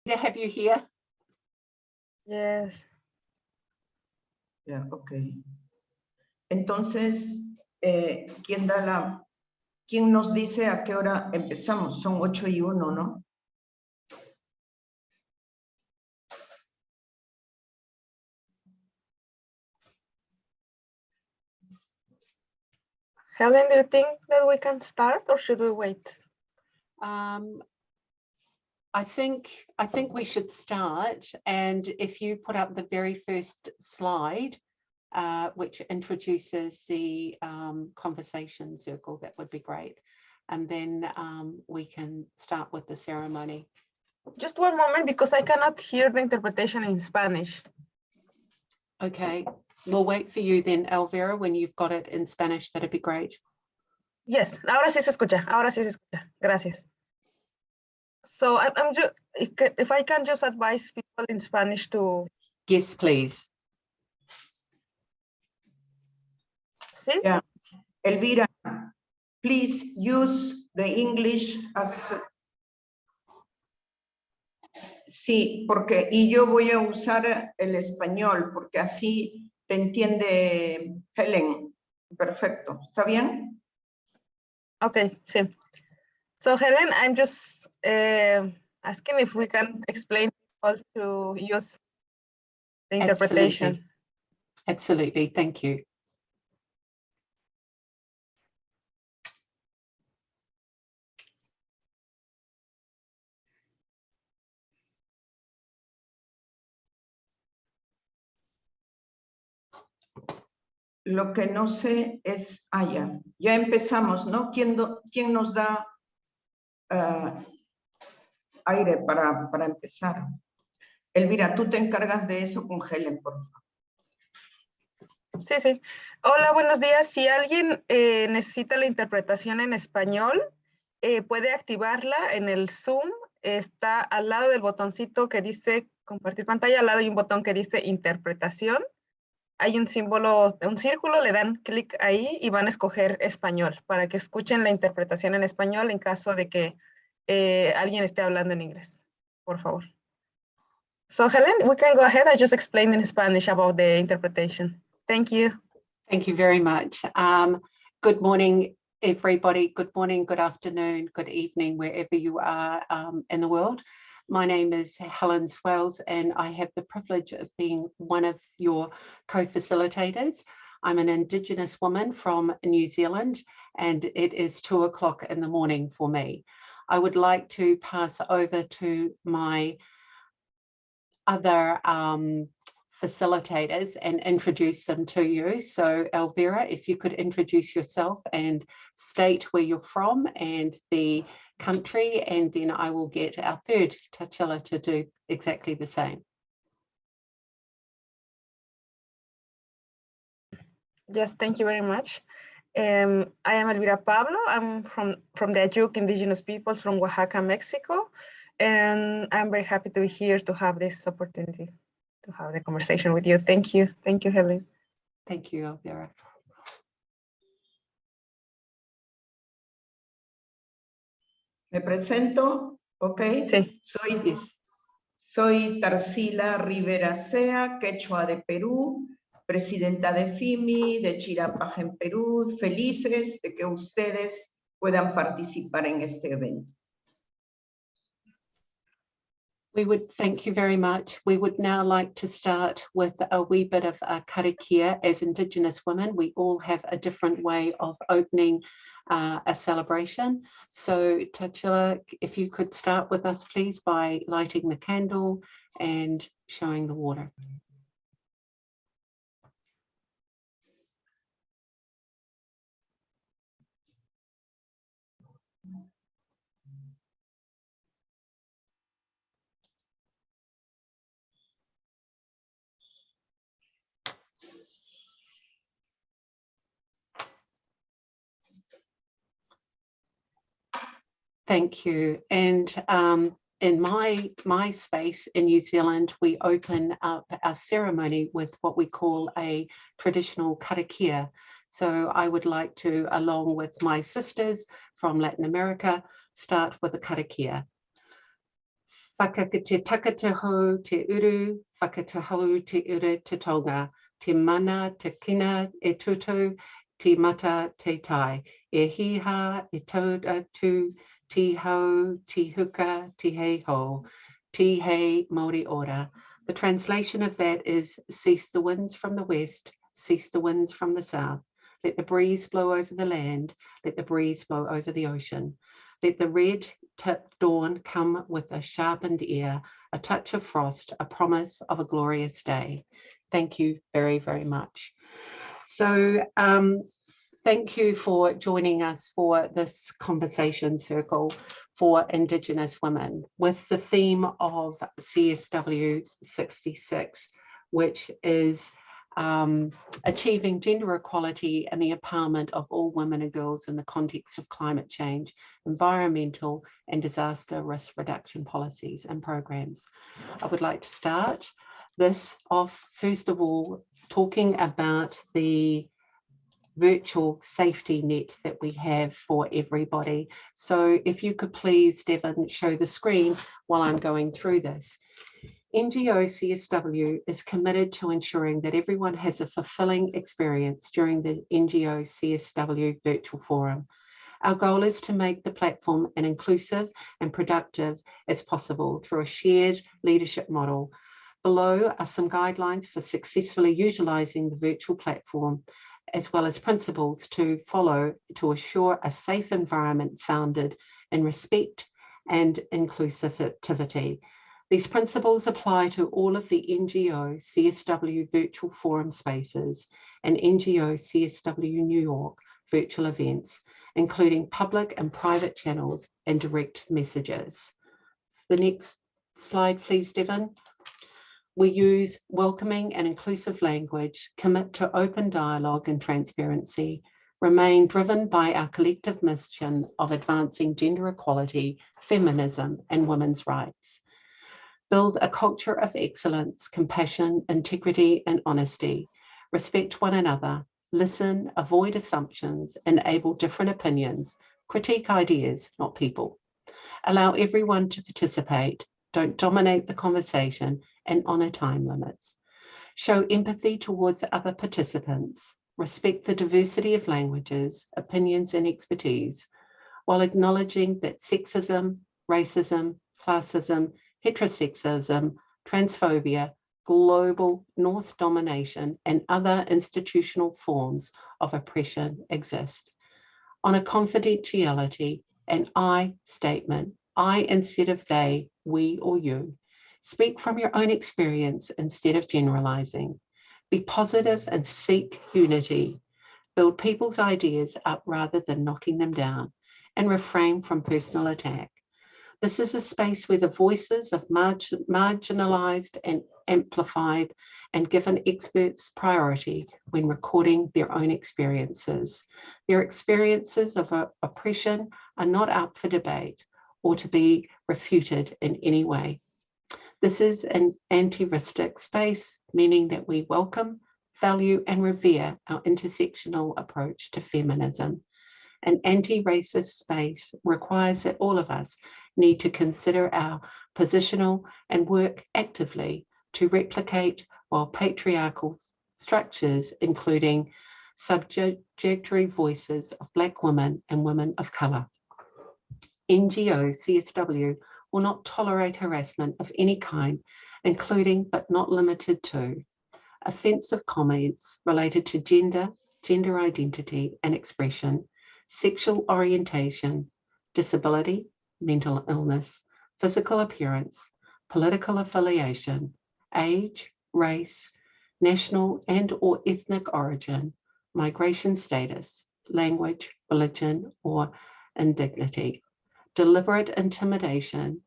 to have you here? Yes. Yeah, okay. Entonces, ¿quién nos dice a qué hora empezamos? Son 8:01, ¿no? Helen, do you think that we can start or should we wait? I think we should start, and if you put up the very first slide, which introduces the conversation circle, that would be great. And then we can start with the ceremony. Just one moment, because I cannot hear the interpretation in Spanish. Okay, we'll wait for you then, Elvira, when you've got it in Spanish. That'd be great. Yes, ahora sí se escucha, ahora sí se escucha. Gracias. So I'm just, if I can just advise people in Spanish to. Yes, please. ¿Sí? Yeah. Elvira, please use the English as... Sí, porque yo voy a usar el español, porque así te entiende Helen. Perfecto. ¿Está bien? Okay, sí. So Helen, I'm just asking if we can explain also to use the interpretation. Absolutely, thank you. Lo que no sé es... ya empezamos, ¿no? ¿Quién nos da aire para empezar? Elvira, tú te encargas de eso con Helen, por favor. Sí, sí. Hola, buenos días. Si alguien necesita la interpretación en español, puede activarla en el Zoom. Está al lado del botoncito que dice compartir pantalla, al lado hay un botón que dice interpretación. Hay un símbolo, un círculo, le dan clic ahí y van a escoger español para que escuchen la interpretación en español en caso de que alguien esté hablando en inglés, por favor. So Helen, we can go ahead. I just explained in Spanish about the interpretation. Thank you. Thank you very much. Good morning, everybody. Good morning, good afternoon, good evening, wherever you are in the world. My name is Helen Swells, and I have the privilege of being one of your co-facilitators. I'm an Indigenous woman from New Zealand, and it is 2 o'clock in the morning for me. I would like to pass over to my other facilitators and introduce them to you. So Elvira, if you could introduce yourself and state where you're from and the country, and then I will get our third titular to do exactly the same. Yes, thank you very much. I am Elvira Pablo. I'm from the Ayuk Indigenous peoples from Oaxaca, Mexico. And I'm very happy to be here to have this opportunity to have the conversation with you. Thank you. Thank you, Helen. Thank you, Elvira. ¿Me presento? Ok. Sí. Soy Tarsila Rivera Sea, quechua de Perú, presidenta de FIMI, de Chirapaj en Perú, felices de que ustedes puedan participar en este evento. We would thank you very much. We would now like to start with a wee bit of karakia. As Indigenous women, we all have a different way of opening a celebration. So Tachila, if you could start with us, please, by lighting the candle and showing the water. Thank you. And in my space in New Zealand, we open up our ceremony with what we call a traditional karakia. So I would like to, along with my sisters from Latin America, start with a karakia. Whakakite takataho te uru, whakataho te uru te tonga, te mana, te kina, e tutu, te mata, te tai, e hiha, e tauda tu, te hau, te huka, te hei ho, te hei Māori ora. The translation of that is, cease the winds from the west, cease the winds from the south. Let the breeze blow over the land, let the breeze blow over the ocean. Let the red-tipped dawn come with a sharpened ear, a touch of frost, a promise of a glorious day. Thank you very, very much. So thank you for joining us for this conversation circle for Indigenous women with the theme of CSW 66, which is achieving gender equality and the empowerment of all women and girls in the context of climate change, environmental and disaster risk reduction policies and programs. I would like to start this off, first of all, talking about the virtual safety net that we have for everybody. So if you could please, Devin, show the screen while I'm going through this. NGO CSW is committed to ensuring that everyone has a fulfilling experience during the NGO CSW Virtual Forum. Our goal is to make the platform as inclusive and productive as possible through a shared leadership model. Below are some guidelines for successfully utilising the virtual platform, as well as principles to follow to assure a safe environment founded in respect and inclusivity. These principles apply to all of the NGO CSW Virtual Forum spaces and NGO CSW New York virtual events, including public and private channels and direct messages. The next slide, please, Devin. We use welcoming and inclusive language, commit to open dialogue and transparency, remain driven by our collective mission of advancing gender equality, feminism, and women's rights. Build a culture of excellence, compassion, integrity, and honesty. Respect one another, listen, avoid assumptions, enable different opinions, critique ideas, not people. Allow everyone to participate, don't dominate the conversation, and honor time limits. Show empathy towards other participants, respect the diversity of languages, opinions, and expertise, while acknowledging that sexism, racism, classism, heterosexism, transphobia, global North domination, and other institutional forms of oppression exist. On a confidentiality and I statement, I instead of they, we or you. Speak from your own experience instead of generalizing. Be positive and seek unity. Build people's ideas up rather than knocking them down, and refrain from personal attack. This is a space where the voices of marginalized and amplified and given experts priority when recording their own experiences. Their experiences of oppression are not up for debate or to be refuted in any way. This is an anti-racist space, meaning that we welcome, value, and revere our intersectional approach to feminism. An anti-racist space requires that all of us need to consider our positional and work actively to replicate while patriarchal structures, including subjugatory voices of Black women and women of colour. NGO CSW will not tolerate harassment of any kind, including but not limited to offensive comments related to gender, gender identity and expression, sexual orientation, disability, mental illness, physical appearance, political affiliation, age, race, national and or ethnic origin, migration status, language, religion, or indignity, deliberate intimidation,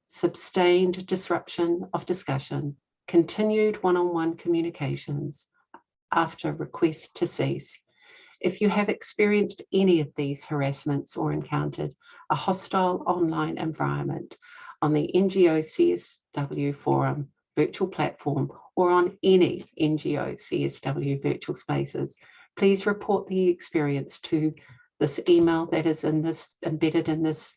sustained disruption of discussion, continued one-on-one communications after request to cease. If you have experienced any of these harassments or encountered a hostile online environment on the NGO CSW Forum virtual platform or on any NGO CSW virtual spaces, please report the experience to this email that is embedded in this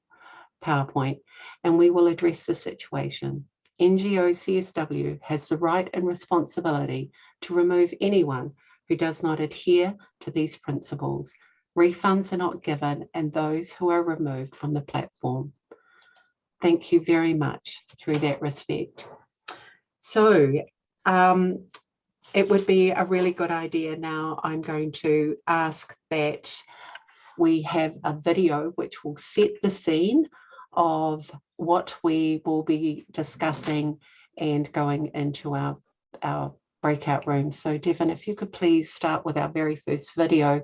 PowerPoint, and we will address the situation. NGO CSW has the right and responsibility to remove anyone who does not adhere to these principles. Refunds are not given, and those who are removed from the platform. Thank you very much through that respect. So it would be a really good idea now. I'm going to ask that we have a video which will set the scene of what we will be discussing and going into our breakout room. So Devin, if you could please start with our very first video,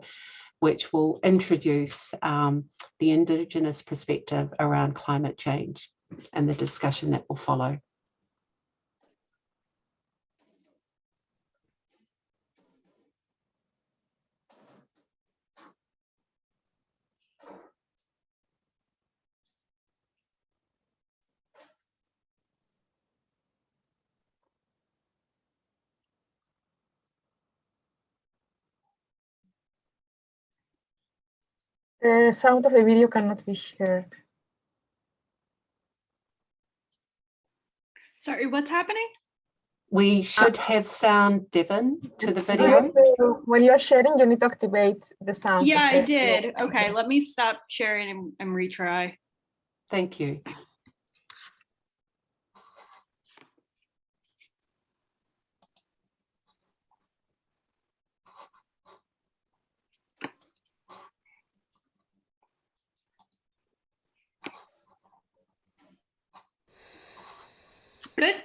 which will introduce the Indigenous perspective around climate change and the discussion that will follow. The sound of the video cannot be heard. Sorry, what's happening? We should have sound, Devin, to the video. When you are sharing, you need to activate the sound. Yeah, I did. Okay, let me stop sharing and retry. Thank you. Good.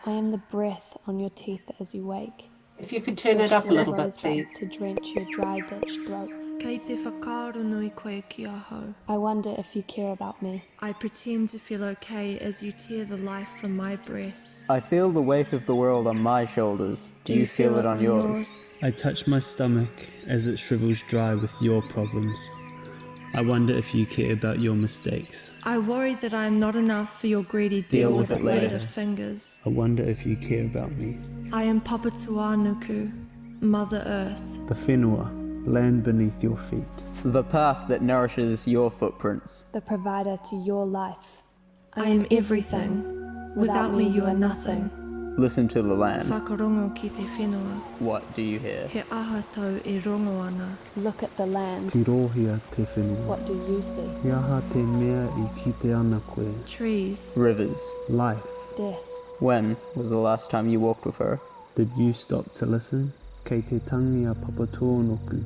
I am the breath on your teeth as you wake. If you could turn it up a little bit, Rosebud please. to drench your dry ditch throat. Kei te whakaaro nui koe ki aho. I wonder if you care about me. I pretend to feel okay as you tear the life from my breast. I feel the weight of the world on my shoulders. Do you feel it on yours? I touch my stomach as it shrivels dry with your problems. I wonder if you care about your mistakes. I worry that I am not enough for your greedy deal with it later fingers. I wonder if you care about me. I am Papa Tuanuku, Mother Earth. The whenua, land beneath your feet. The path that nourishes your footprints. The provider to your life. I am everything. Without me you are nothing. Listen to the land. Whakarongo ki te whenua. What do you hear? He aha tau e rongo ana. Look at the land. Tirohia te whenua. What do you see? He aha te mea I kite ana koe. Trees. Rivers. Life. Death. When was the last time you walked with her? Did you stop to listen? Kei te tangi a papatōnoku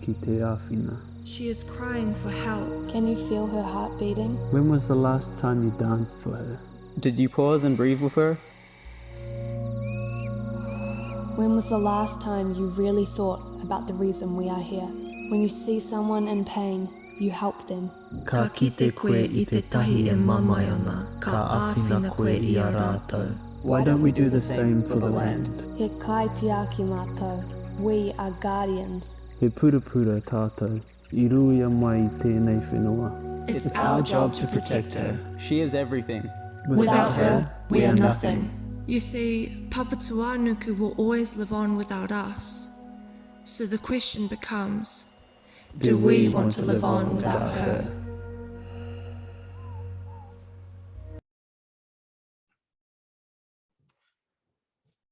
ki te āwhina. She is crying for help. Can you feel her heart beating? When was the last time you danced for her? Did you pause and breathe with her? When was the last time you really thought about the reason we are here? When you see someone in pain, you help them. Ka kite koe I te tahi e mamai ana. Ka āwhina koe I a rātou. Why don't we do the same for the land? He kai te aki mātou. We are guardians. He pura pura tātou. I ruia mai I tēnei whenua. It's our job to protect her. She is everything. Without her, we are nothing. You see, Papa Tuanuku will always live on without us. So the question becomes, do we want to live on without her?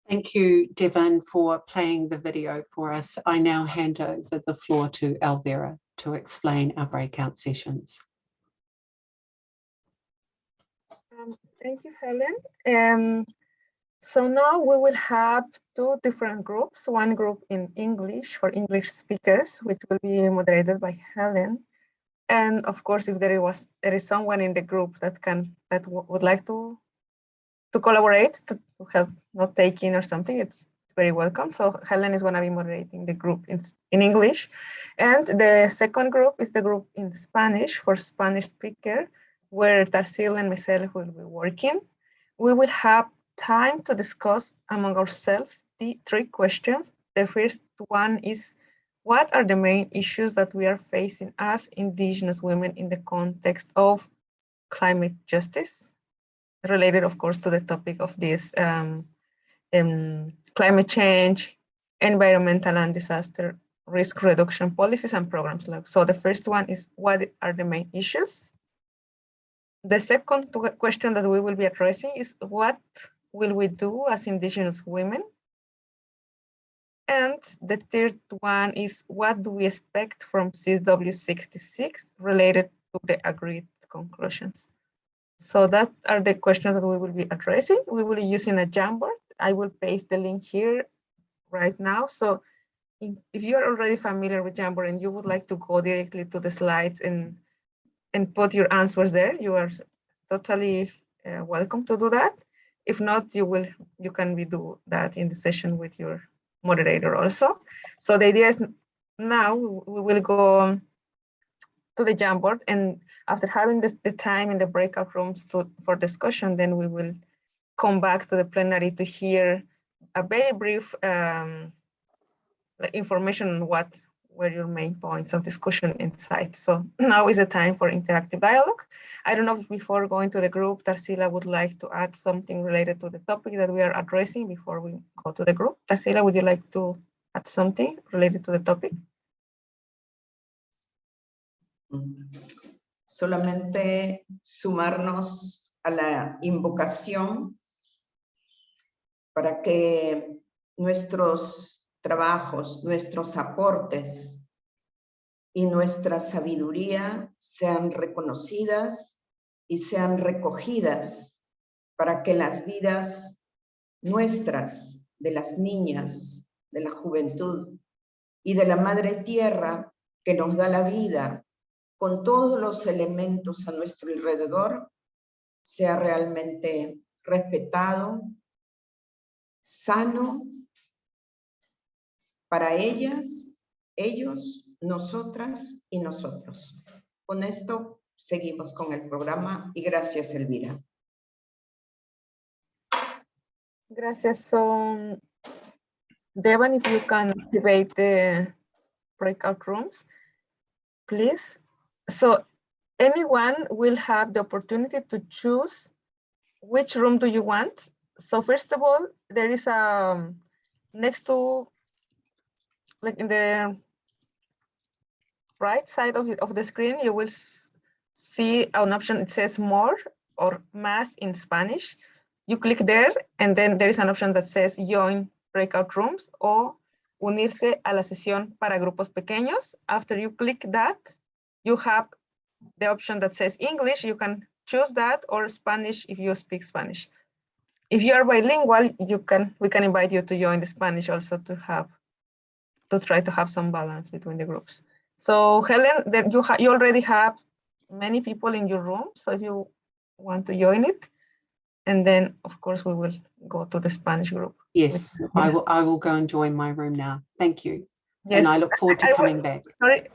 Thank you, Devin, for playing the video for us. I now hand over the floor to Elvira to explain our breakout sessions. Thank you, Helen. So now we will have two different groups. One group in English for English speakers, which will be moderated by Helen. And of course, if there is someone in the group that would like to collaborate to help not taking or something, it's very welcome. So Helen is going to be moderating the group in English. And the second group is the group in Spanish for Spanish speaker, where Tarsil and myself will be working. We will have time to discuss among ourselves the three questions. The first one is, what are the main issues that we are facing as Indigenous women in the context of climate justice? Related, of course, to the topic of this climate change, environmental and disaster risk reduction policies and programs. So the first one is, what are the main issues? The second question that we will be addressing is what will we do as Indigenous women? And the third one is what do we expect from CSW66 related to the agreed conclusions? So that are the questions that we will be addressing. We will be using a Jamboard. I will paste the link here right now. So if you're already familiar with Jamboard and you would like to go directly to the slides and put your answers there, you are totally welcome to do that. If not, you can do that in the session with your moderator also. So the idea is now we will go to the Jamboard, and after having the time in the breakout rooms for discussion, then we will come back to the plenary to hear a very brief information on what were your main points of discussion inside. So now is the time for interactive dialogue. I don't know if before going to the group, Tarsila would like to add something related to the topic that we are addressing before we go to the group. Tarsila, would you like to add something related to the topic? Solamente sumarnos a la invocación para que nuestros trabajos, nuestros aportes y nuestra sabiduría sean reconocidas y sean recogidas para que las vidas nuestras, de las niñas, de la juventud y de la madre tierra que nos da la vida, con todos los elementos a nuestro alrededor, sea realmente respetado, sano, para ellas, ellos, nosotras y nosotros. Con esto seguimos con el programa y gracias, Elvira. Gracias. So, Devan, if you can activate the breakout rooms, please. So anyone will have the opportunity to choose which room do you want. So first of all, there is a next to, like in the right side of the screen, you will see an option. It says more or más in Spanish. You click there, and then there is an option that says join breakout rooms o unirse a la sesión para grupos pequeños. After you click that, you have the option that says English. You can choose that, or Spanish if you speak Spanish. If you are bilingual, we can invite you to join the Spanish also to try to have some balance between the groups. So Helen, you already have many people in your room. So if you want to join it, and then of course we will go to the Spanish group. Yes, I will go and join my room now. Thank you. Yes. And I look forward to coming back.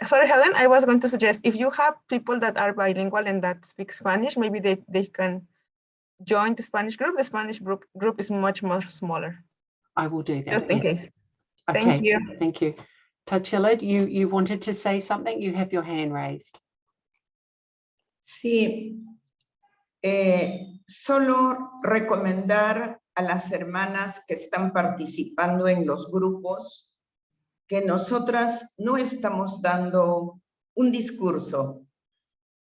Sorry, Helen, I was going to suggest if you have people that are bilingual and that speak Spanish, maybe they can join the Spanish group. The Spanish group is much smaller. I will do that. Just in case. Okay, Thank you. Thank you. Tachila, you wanted to say something? You have your hand raised. Sí, solo recomendar a las hermanas que están participando en los grupos que nosotras no estamos dando un discurso.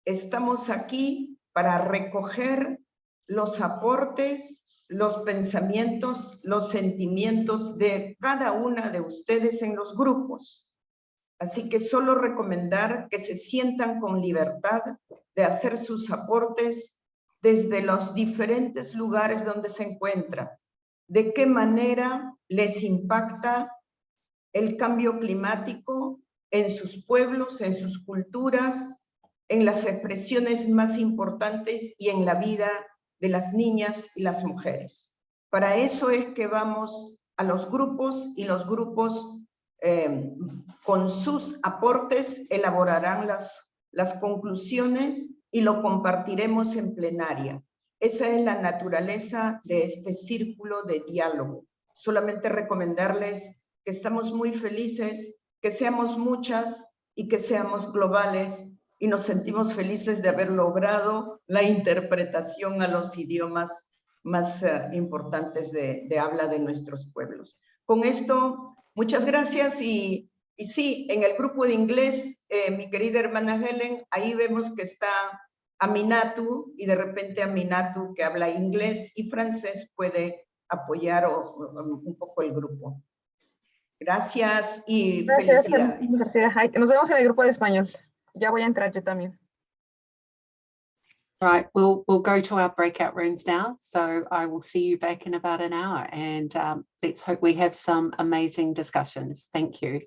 Estamos aquí para recoger los aportes, los pensamientos, los sentimientos de cada una de ustedes en los grupos. Así que solo recomendar que se sientan con libertad de hacer sus aportes desde los diferentes lugares donde se encuentran. De qué manera les impacta el cambio climático en sus pueblos, en sus culturas, en las expresiones más importantes y en la vida de las niñas y las mujeres. Para eso es que vamos a los grupos y los grupos con sus aportes elaborarán las conclusiones y lo compartiremos en plenaria. Esa es la naturaleza de este círculo de diálogo. Solamente recomendarles que estamos muy felices, que seamos muchas y que seamos globales, y nos sentimos felices de haber logrado la interpretación a los idiomas más importantes de habla de nuestros pueblos. Con esto, muchas gracias y sí, en el grupo de inglés, mi querida hermana Helen, ahí vemos que está Aminatu, y de repente Aminatu, que habla inglés y francés, puede apoyar un poco el grupo. Gracias y felicidades. Nos vemos en el grupo de español. Ya voy a entrar yo también. Right, we'll go to our breakout rooms now. So I will see you back in about an hour, and let's hope we have some amazing discussions. Thank you.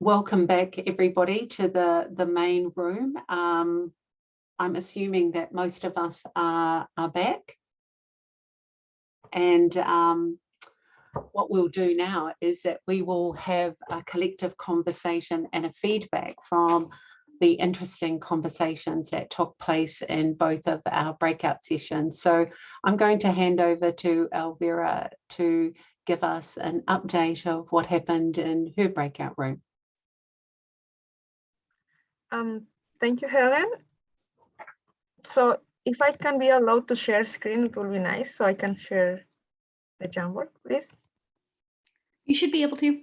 Welcome back, everybody, to the main room. I'm assuming that most of us are back. And what we'll do now is that we will have a collective conversation and a feedback from the interesting conversations that took place in both of our breakout sessions. So I'm going to hand over to Elvira to give us an update of what happened in her breakout room. Thank you, Helen. So if I can be allowed to share screen, it will be nice. So I can share the Jamboard, please. You should be able to.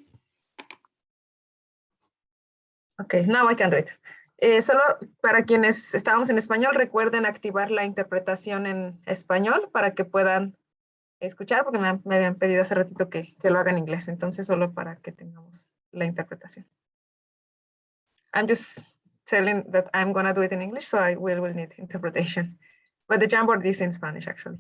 Okay, now I can do it. Solo para quienes estábamos en español, recuerden activar la interpretación en español para que puedan escuchar, porque me habían pedido hace ratito que lo haga en inglés. Entonces, solo para que tengamos la interpretación. I'm just telling that I'm going to do it in English, so I will need interpretation. But the Jamboard is in Spanish, actually.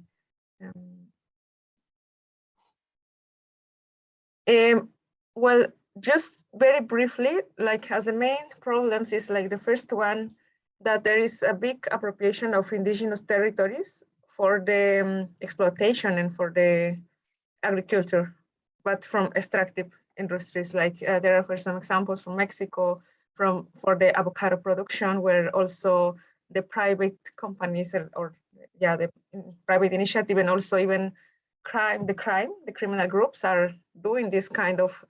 Well, just very briefly, like as the main problems is like the first one, that there is a big appropriation of indigenous territories for the exploitation and for the agriculture, but from extractive industries. Like there are some examples from Mexico, for the avocado production, where also the private companies or the private initiative, and also even the criminal groups are doing this kind of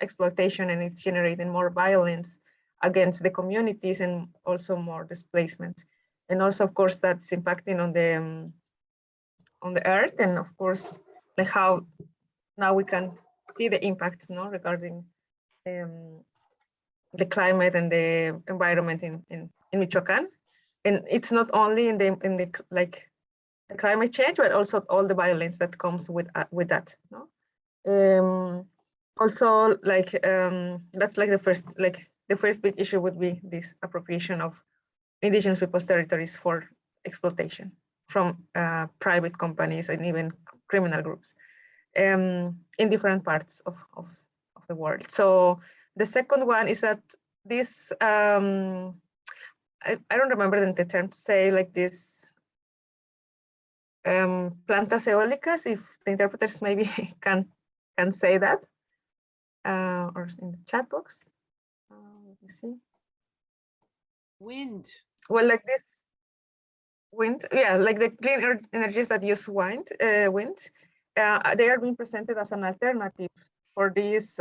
exploitation, and it's generating more violence against the communities and also more displacement. And also, of course, that's impacting on the earth, and of course, like how now we can see the impact, regarding the climate and the environment in Michoacán. And it's not only in the like the climate change, but also all the violence that comes with that. Also, like that's like the first big issue would be this appropriation of indigenous people's territories for exploitation from private companies and even criminal groups in different parts of the world. So the second one is that this, I don't remember the term to say, like this, plantas eólicas, if the interpreters maybe can say that, or in the chat box. Let me see. Wind. Well, like this wind, yeah, like the clean energies that use wind, they are being presented as an alternative for these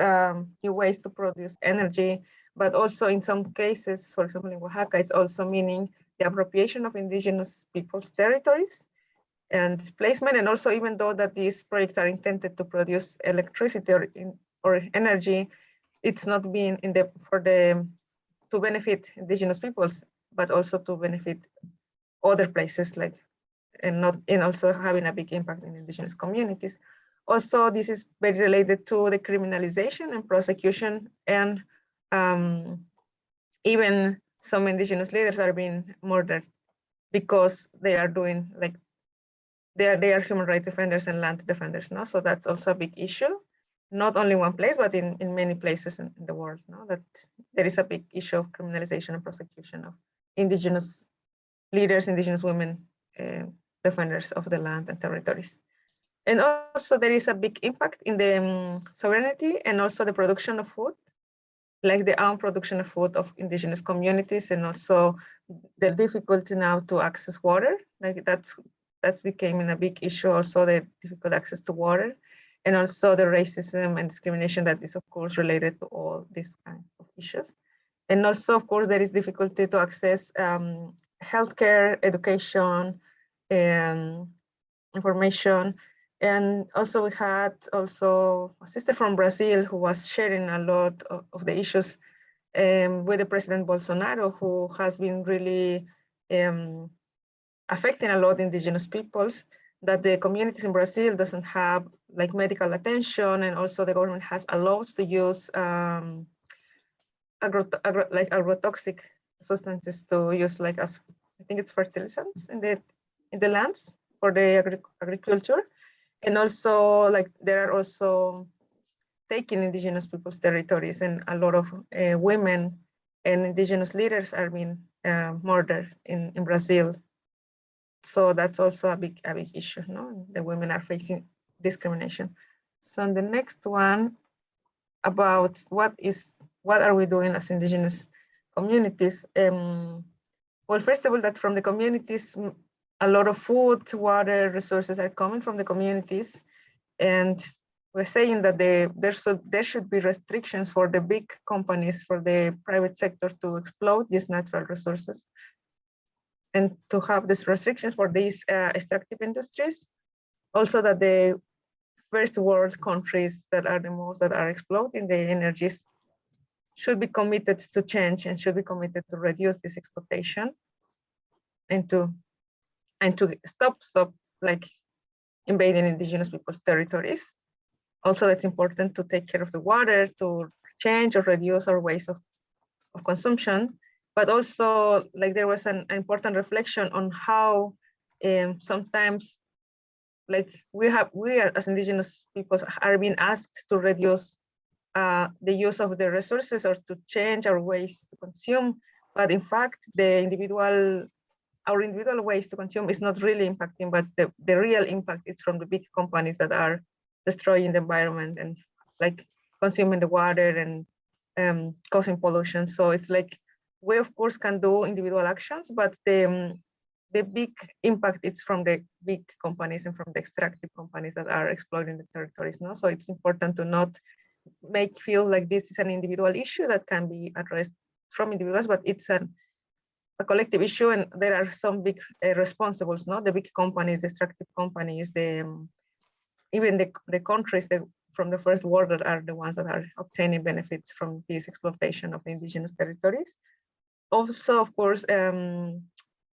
new ways to produce energy, but also in some cases, for example, in Oaxaca, it's also meaning the appropriation of indigenous people's territories and displacement. And also, even though that these projects are intended to produce electricity or energy, it's not being to benefit indigenous peoples, but also to benefit other places, like, and also having a big impact in indigenous communities. Also, this is very related to the criminalization and prosecution, and even some indigenous leaders are being murdered because they are doing, like, they are human rights defenders and land defenders. So that's also a big issue, not only one place, but in many places in the world. That there is a big issue of criminalization and prosecution of indigenous leaders, indigenous women, defenders of the land and territories. And also there is a big impact in the sovereignty and also the production of food, like the own production of food of indigenous communities, and also the difficulty now to access water. Like that's becoming a big issue, also the difficult access to water, and also the racism and discrimination that is of course related to all these kind of issues. And also of course there is difficulty to access healthcare, education, and information. And also we had also a sister from Brazil who was sharing a lot of the issues with the President Bolsonaro, who has been really affecting a lot indigenous peoples, that the communities in Brazil doesn't have like medical attention, and also the government has allowed to use agrotoxic substances to use like as, I think it's fertilizants in the lands for the agriculture. And also like there are also taking indigenous people's territories, and a lot of women and indigenous leaders are being murdered in Brazil. So that's also a big issue, no? The women are facing discrimination. So on the next one, about what are we doing as indigenous communities? Well, first of all, that from the communities, a lot of food, water, resources are coming from the communities, and we're saying that there should be restrictions for the big companies, for the private sector to exploit these natural resources, and to have these restrictions for these extractive industries. Also that the first world countries that are the most that are exploiting the energies should be committed to change, and should be committed to reduce this exploitation, and to stop like invading indigenous people's territories. Also, it's important to take care of the water, to change or reduce our ways of consumption. But also, like there was an important reflection on how sometimes, like we are as indigenous peoples are being asked to reduce the use of the resources, or to change our ways to consume. But in fact, our individual ways to consume is not really impacting, but the real impact is from the big companies that are destroying the environment, and like consuming the water, and causing pollution. So it's like we of course can do individual actions, but the big impact is from the big companies and from the extractive companies that are exploiting the territories. No, so it's important to not feel like this is an individual issue that can be addressed from individuals, but it's a collective issue, and there are some big responsibles. No, the big companies, the extractive companies, even the countries from the first world that are the ones that are obtaining benefits from this exploitation of the indigenous territories. Also, of course,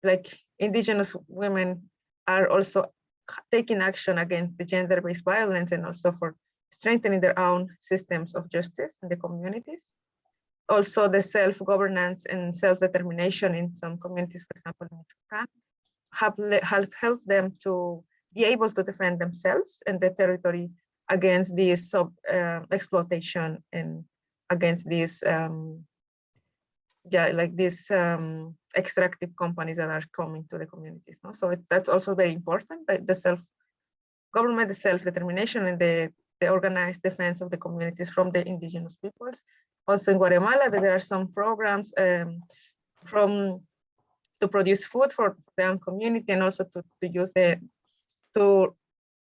like indigenous women are also taking action against the gender-based violence, and also for strengthening their own systems of justice in the communities. Also, the self-governance and self-determination in some communities, for example, in Michoacán, have helped them to be able to defend themselves and the territory against this exploitation, and against these extractive companies that are coming to the communities. No? So that's also very important, that the self-government, the self-determination, and the organized defense of the communities from the indigenous peoples. Also in Guatemala, there are some programs to produce food for their own community, and also to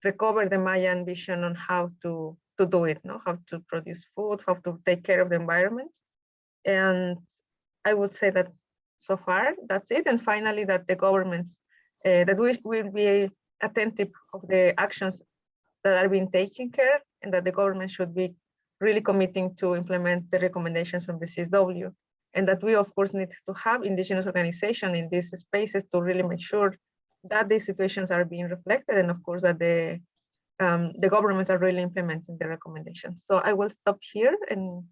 recover the Mayan vision on how to do it, no? How to produce food, how to take care of the environment. And I would say that so far, that's it. And finally, that the governments, that we will be attentive of the actions that are being taken care, and that the government should be really committing to implement the recommendations from the CSW. And that we, of course, need to have indigenous organization in these spaces to really make sure that these situations are being reflected, and of course that the governments are really implementing the recommendations. So I will stop here, and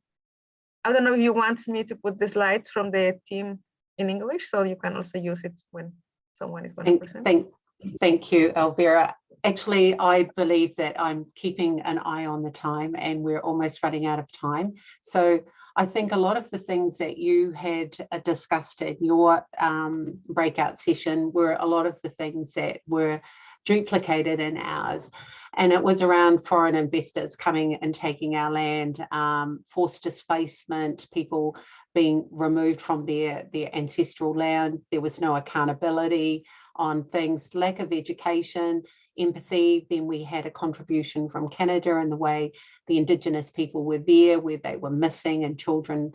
I don't know if you want me to put the slides from the team in English, so you can also use it when someone is going to present. Thank you, Elvira. Actually, I believe that I'm keeping an eye on the time, and we're almost running out of time. So I think a lot of the things that you had discussed in your breakout session were a lot of the things that were duplicated in ours. And it was around foreign investors coming and taking our land, forced displacement, people being removed from their ancestral land. There was no accountability on things, lack of education, empathy. Then we had a contribution from Canada and the way the Indigenous people were there, where they were missing, and children,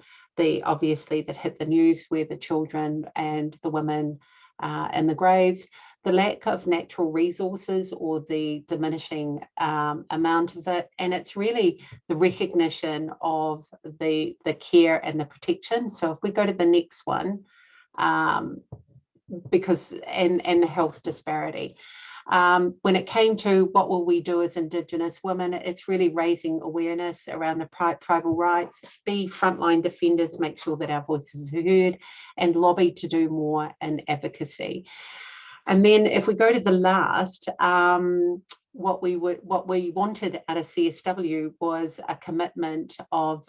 obviously that hit the news, where the children and the women in the graves. The lack of natural resources or the diminishing amount of it. And it's really the recognition of the care and the protection. So if we go to the next one, because and the health disparity. When it came to what will we do as Indigenous women, it's really raising awareness around the tribal rights, be frontline defenders, make sure that our voices are heard, and lobby to do more in advocacy. And then if we go to the last, what we wanted out of CSW was a commitment of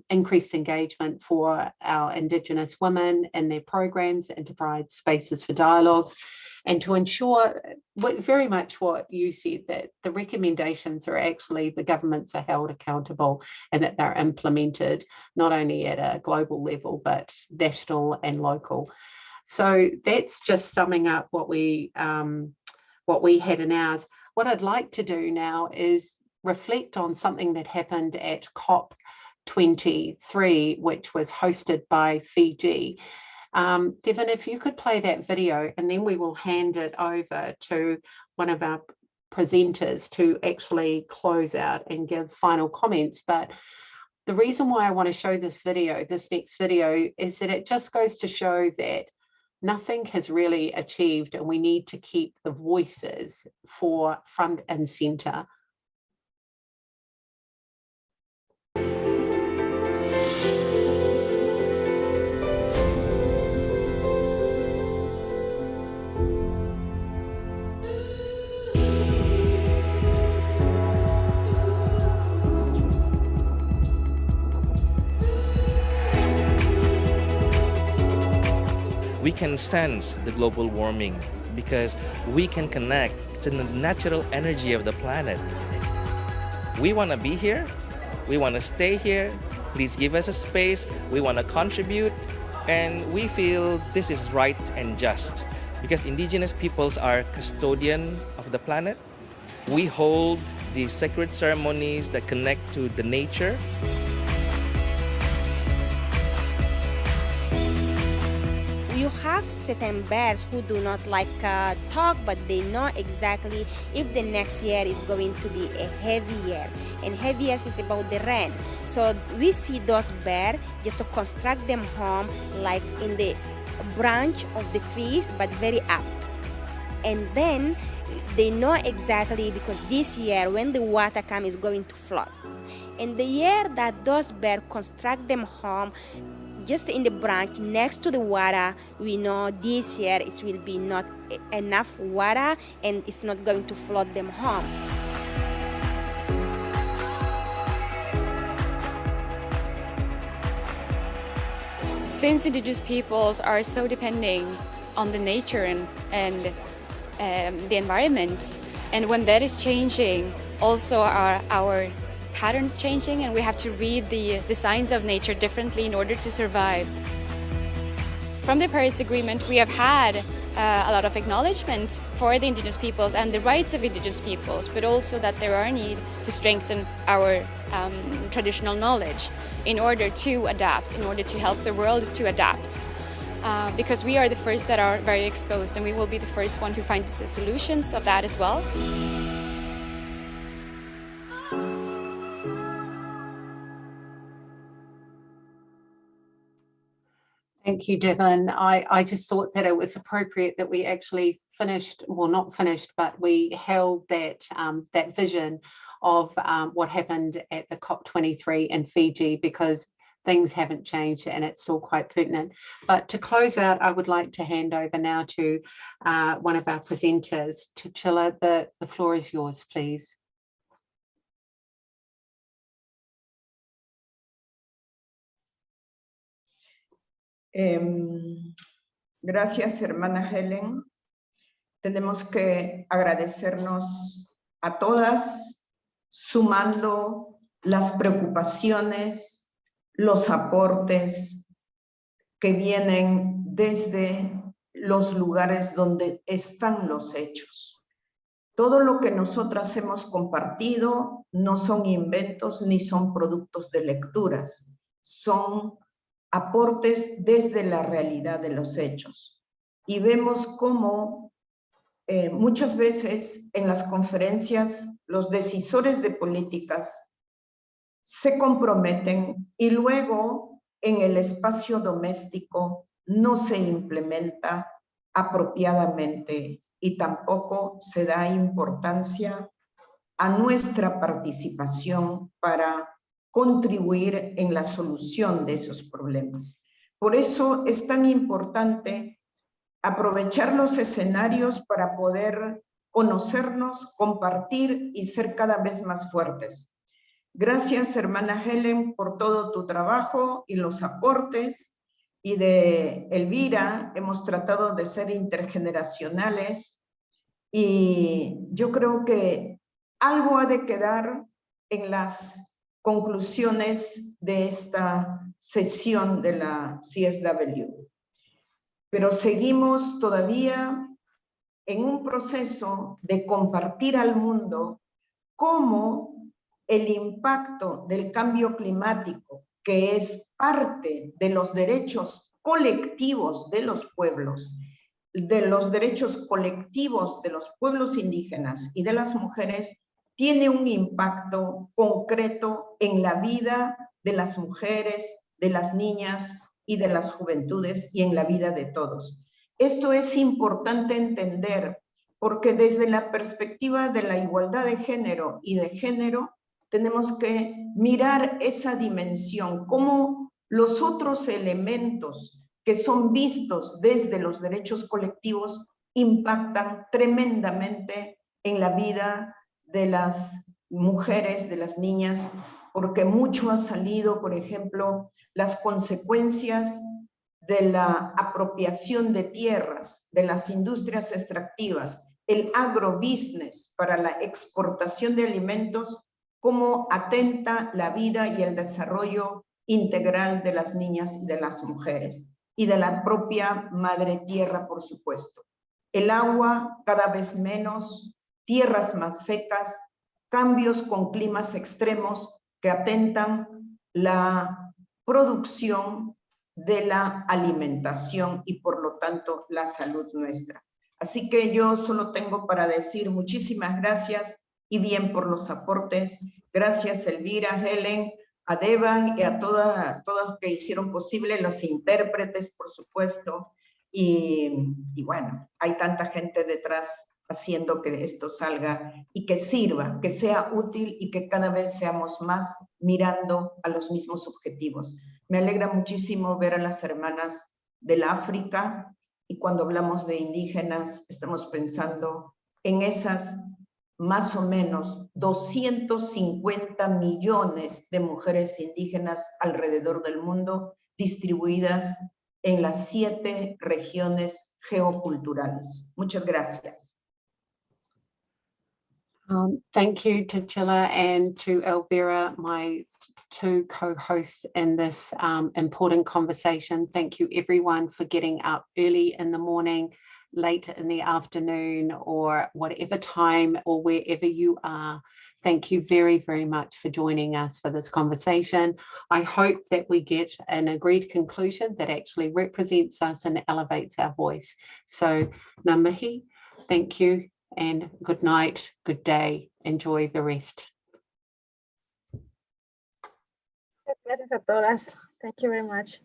increased engagement for our Indigenous women in their programs, and to provide spaces for dialogues, and to ensure very much what you said, that the recommendations are actually, the governments are held accountable and that they're implemented not only at a global level, but national and local. So that's just summing up what we had in ours. What I'd like to do now is reflect on something that happened at COP23, which was hosted by Fiji. Devin, if you could play that video, and then we will hand it over to one of our presenters to actually close out and give final comments. But the reason why I want to show this video, this next video, is that it just goes to show that nothing has really achieved, and we need to keep the voices for front and center. We can sense the global warming because we can connect to the natural energy of the planet. We want to be here. We want to stay here. Please give us a space. We want to contribute. And we feel this is right and just because Indigenous peoples are custodian of the planet. We hold the sacred ceremonies that connect to the nature. You have certain birds who do not like talk, but they know exactly if the next year is going to be a heavy year. And heavy years is about the rain. So we see those birds just to construct them home like in the branch of the trees, but very up. And then they know exactly, because this year when the water comes, is going to flood. And the year that those birds construct them home, just in the branch next to the water, we know this year it will be not enough water and it's not going to flood them home. Since Indigenous peoples are so depending on the nature and the environment, and when that is changing, also our patterns changing, and we have to read the signs of nature differently in order to survive. From the Paris Agreement, we have had a lot of acknowledgement for the Indigenous peoples and the rights of Indigenous peoples, but also that there are a need to strengthen our traditional knowledge in order to adapt, in order to help the world to adapt. Because we are the first that are very exposed, and we will be the first one to find the solutions of that as well. Thank you, Devin. I just thought that it was appropriate that we actually finished, well, not finished, but we held that that vision of what happened at the COP23 in Fiji, because things haven't changed and it's still quite pertinent. But to close out, I would like to hand over now to one of our presenters, to Chilla. The floor is yours, please. Gracias, hermana Helen. tenemos que agradecernos a todas, sumando las preocupaciones, los aportes que vienen desde los lugares donde están los hechos. Todo lo que nosotras hemos compartido no son inventos ni son productos de lecturas, son aportes desde la realidad de los hechos. Y vemos cómo muchas veces en las conferencias los decisores de políticas se comprometen y luego en el espacio doméstico no se implementa apropiadamente y tampoco se da importancia a nuestra participación para contribuir en la solución de esos problemas. Por eso es tan importante aprovechar los escenarios para poder conocernos, compartir y ser cada vez más fuertes. Gracias, hermana Helen, por todo tu trabajo y los aportes. Y de Elvira, hemos tratado de ser intergeneracionales y yo creo que algo ha de quedar en las conclusiones de esta sesión de la CSW. Pero seguimos todavía en un proceso de compartir al mundo cómo el impacto del cambio climático, que es parte de los derechos colectivos de los pueblos, de los derechos colectivos de los pueblos indígenas y de las mujeres, tiene un impacto concreto en la vida de las mujeres, de las niñas y de las juventudes y en la vida de todos. Esto es importante entender porque desde la perspectiva de la igualdad de género y de género tenemos que mirar esa dimensión, cómo los otros elementos que son vistos desde los derechos colectivos impactan tremendamente en la vida de las mujeres, de las niñas, porque mucho ha salido, por ejemplo, las consecuencias de la apropiación de tierras, de las industrias extractivas, el agrobusiness para la exportación de alimentos, cómo atenta la vida y el desarrollo integral de las niñas y de las mujeres, y de la propia madre tierra, por supuesto. El agua cada vez menos, tierras más secas, cambios con climas extremos que atentan la producción de la alimentación y por lo tanto la salud nuestra. Así que yo solo tengo para decir muchísimas gracias y bien por los aportes. Gracias Elvira, Helen, a Devan y a todos que hicieron posible, las intérpretes por supuesto. Y bueno, hay tanta gente detrás haciendo que esto salga y que sirva, que sea útil y que cada vez seamos más mirando a los mismos objetivos. Me alegra muchísimo ver a las hermanas del África y cuando hablamos de indígenas estamos pensando en esas más o menos 250 millones de mujeres indígenas alrededor del mundo distribuidas en las 7 regiones geoculturales. Muchas gracias. Thank you to Chilla and to Elvira, my two co-hosts in this important conversation. Thank you everyone for getting up early in the morning, late in the afternoon, or whatever time or wherever you are. Thank you very, very much for joining us for this conversation. I hope that we get an agreed conclusion that actually represents us and elevates our voice. So, ngā mihi, thank you, and good night, good day. Enjoy the rest. Gracias a todas. Thank you very much.